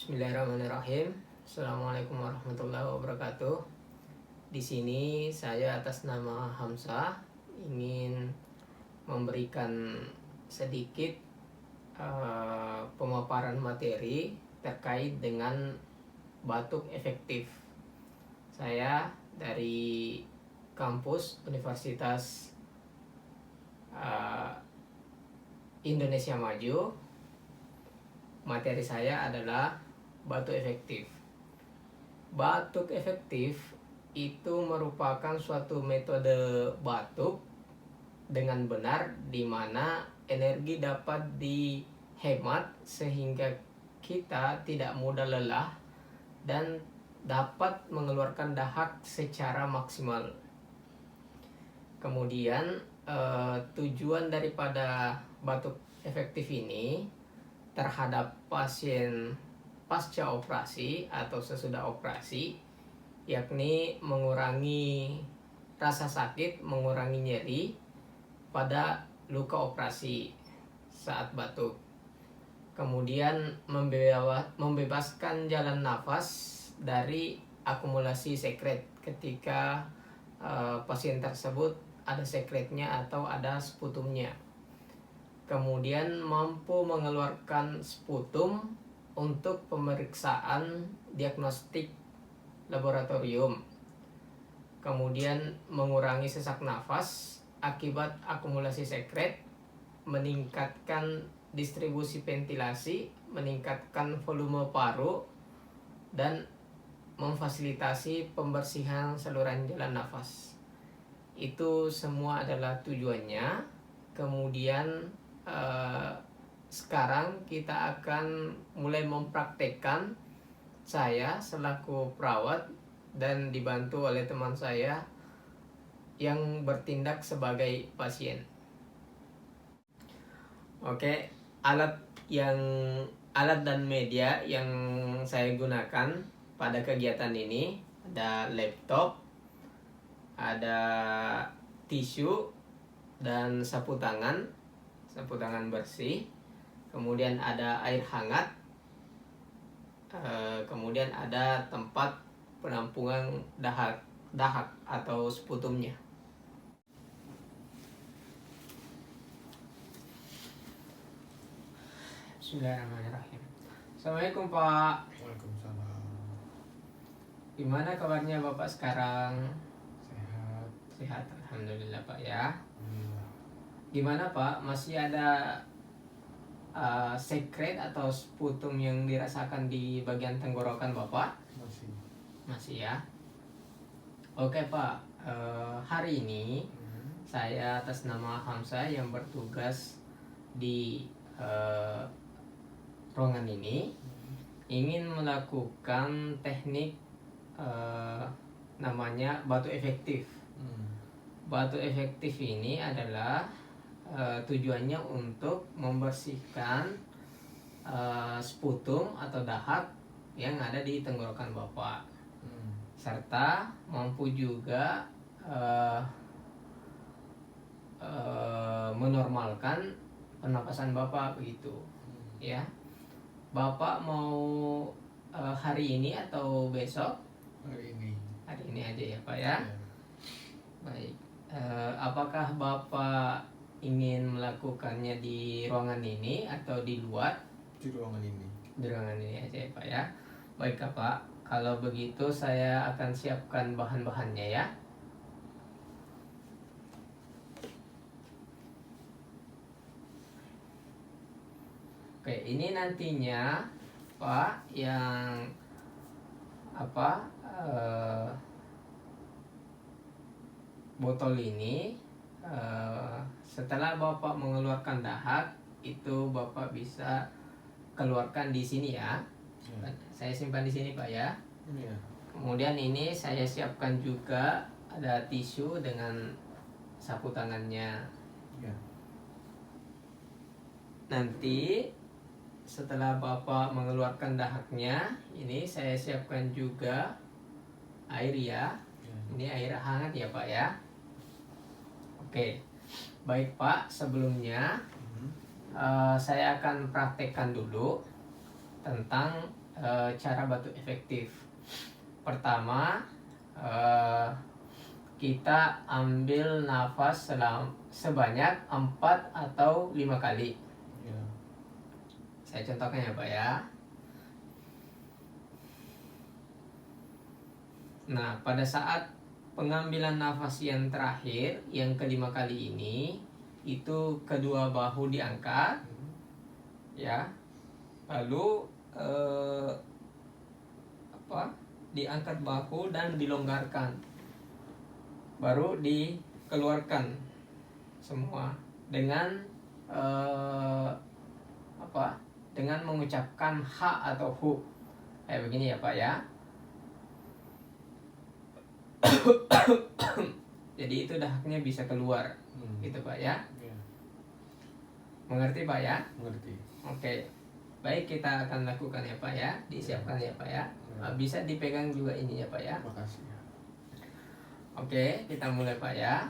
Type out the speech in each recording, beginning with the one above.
Bismillahirrahmanirrahim. Assalamualaikum warahmatullahi wabarakatuh. Di sini saya atas nama Hamzah ingin memberikan sedikit pemaparan materi terkait dengan batuk efektif. Saya dari kampus Universitas Indonesia Maju. Materi saya adalah batuk efektif. Batuk efektif itu merupakan suatu metode batuk dengan benar di mana energi dapat dihemat sehingga kita tidak mudah lelah dan dapat mengeluarkan dahak secara maksimal. Kemudian tujuan daripada batuk efektif ini terhadap pasien pasca operasi atau sesudah operasi, yakni mengurangi rasa sakit, mengurangi nyeri pada luka operasi saat batuk. Kemudian membebaskan jalan nafas dari akumulasi sekret ketika pasien tersebut ada sekretnya atau ada sputumnya. Kemudian mampu mengeluarkan sputum untuk pemeriksaan diagnostik laboratorium. Kemudian mengurangi sesak nafas akibat akumulasi sekret, meningkatkan distribusi ventilasi, meningkatkan volume paru, dan memfasilitasi pembersihan saluran jalan nafas. Itu semua adalah tujuannya. Kemudian sekarang kita akan mulai mempraktekkan, saya selaku perawat dan dibantu oleh teman saya yang bertindak sebagai pasien. Oke, alat dan media yang saya gunakan pada kegiatan ini ada laptop, ada tisu dan sapu tangan bersih, kemudian ada air hangat, kemudian ada tempat penampungan dahak atau sputumnya. Bismillahirrahmanirrahim. Assalamualaikum Pak. Waalaikumsalam. Gimana kabarnya Bapak sekarang? Sehat. Alhamdulillah Pak ya. Alhamdulillah. Gimana Pak, masih ada sekret atau sputum yang dirasakan di bagian tenggorokan Bapak? Masih ya. Oke Pak, hari ini saya atas nama Hamzah yang bertugas di ruangan ini ingin melakukan teknik namanya batuk efektif. Batuk efektif ini adalah tujuannya untuk membersihkan sputum atau dahak yang ada di tenggorokan Bapak, serta mampu juga menormalkan pernapasan Bapak begitu. Ya, Bapak mau hari ini atau besok? Hari ini. Hari ini aja ya Pak ya. Baik. Apakah Bapak ingin melakukannya di ruangan ini atau di luar? Di ruangan ini. Di ruangan ini aja ya Pak ya. Baik Pak, kalau begitu saya akan siapkan bahan-bahannya ya. Oke, ini nantinya Pak yang botol ini setelah Bapak mengeluarkan dahak itu Bapak bisa keluarkan di sini ya. Saya simpan di sini Pak ya. Kemudian ini saya siapkan juga ada tisu dengan sapu tangannya. Nanti setelah Bapak mengeluarkan dahaknya, ini saya siapkan juga air ya. Ini air hangat ya Pak ya. Oke, baik Pak, sebelumnya saya akan praktekkan dulu tentang cara batuk efektif. Pertama, kita ambil nafas sebanyak 4 atau 5 kali. Ya. Saya contohkan ya Pak ya. Nah, pada saat pengambilan nafas yang terakhir, yang kelima kali ini, itu kedua bahu diangkat, ya, lalu diangkat bahu dan dilonggarkan, baru dikeluarkan semua dengan dengan mengucapkan ha atau hu, kayak begini ya Pak ya. Jadi itu dahaknya bisa keluar, gitu Pak ya. Ya. Mengerti Pak ya? Mengerti. Oke, baik, kita akan lakukan ya Pak ya. Disiapkan ya Pak ya. Bisa dipegang juga ini ya Pak ya. Makasih ya. Oke, kita mulai Pak ya.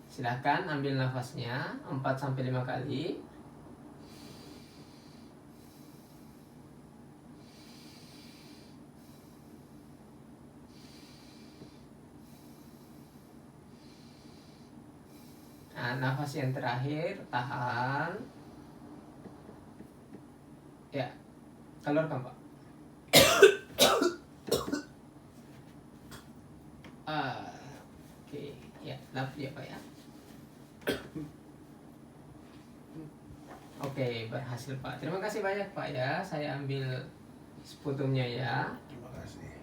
Silahkan ambil nafasnya 4-5 kali. Nah, nafas yang terakhir, tahan. Ya, keluarkan Pak. Oke, ya, lap ya Pak ya. Oke, berhasil Pak. Terima kasih banyak Pak ya. Saya ambil sputumnya ya. Terima kasih.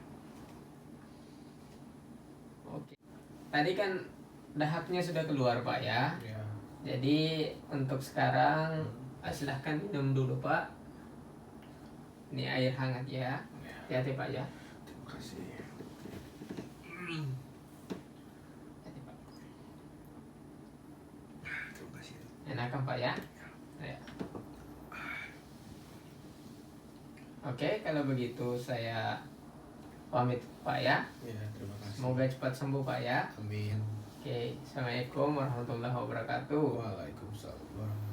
Oke. Tadi kan dahaknya sudah keluar Pak ya. Ya. Jadi untuk sekarang silahkan minum dulu Pak. Ini air hangat ya. Hati-hati Pak ya. Terima kasih. Hati Pak. Terima kasih. Enakan Pak ya. Ya. Oke, kalau begitu saya pamit Pak ya. Ya, terima kasih. Semoga cepat sembuh Pak ya. Amin. Oke, assalamualaikum warahmatullahi wabarakatuh. Waalaikumsalam.